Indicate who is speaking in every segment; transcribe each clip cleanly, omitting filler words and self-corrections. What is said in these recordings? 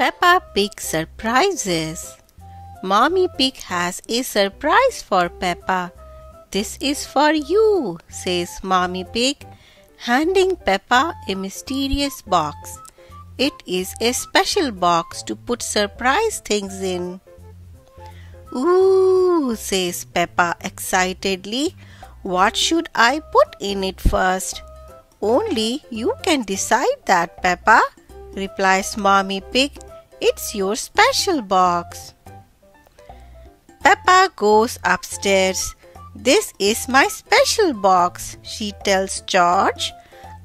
Speaker 1: Peppa Pig surprises. Mommy Pig has a surprise for Peppa. This is for you, says Mommy Pig, handing Peppa a mysterious box. It is a special box to put surprise things in. Ooh, says Peppa excitedly. What should I put in it first? Only you can decide that, Peppa, replies Mommy Pig. It's your special box. Peppa goes upstairs. This is my special box, she tells George.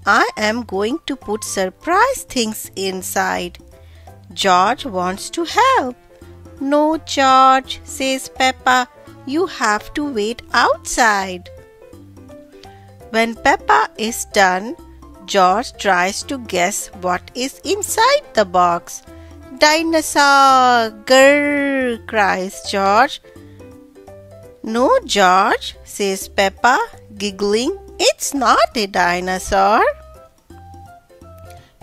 Speaker 1: I am going to put surprise things inside. George wants to help. No, George, says Peppa. You have to wait outside. When Peppa is done, George tries to guess what is inside the box. Dinosaur! Grrr! Cries George. No, George, says Peppa, giggling. It's not a dinosaur.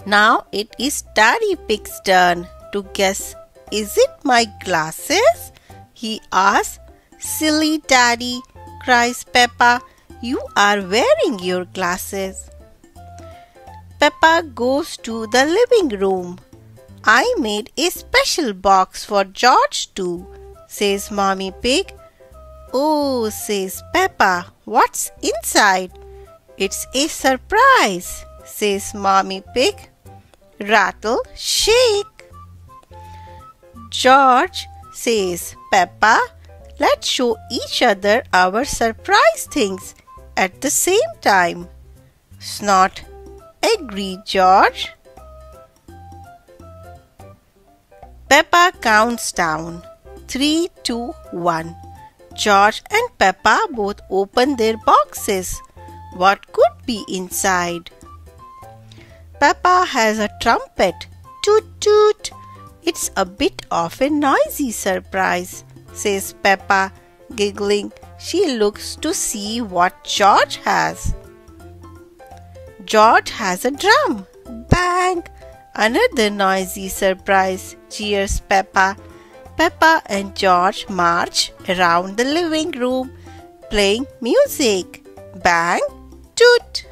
Speaker 1: Now it is Daddy Pig's turn to guess. Is it my glasses? He asks. Silly Daddy, cries Peppa. You are wearing your glasses. Peppa goes to the living room. I made a special box for George too, says Mommy Pig. Oh, says Peppa, what's inside? It's a surprise, says Mommy Pig. Rattle, shake. George, says Peppa, let's show each other our surprise things at the same time. Snort, agreed George. Peppa counts down. 3, 2, 1. George and Peppa both open their boxes. What could be inside? Peppa has a trumpet. Toot toot. It's a bit of a noisy surprise, says Peppa, giggling. She looks to see what George has. George has a drum. Bang! Another noisy surprise, cheers Peppa. Peppa and George march around the living room, playing music. Bang! Toot!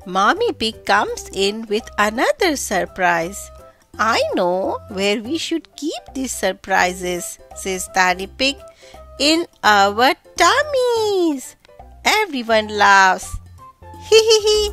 Speaker 1: Mommy Pig comes in with another surprise. I know where we should keep these surprises, says Daddy Pig. In our tummies. Everyone laughs. Hee hee hee.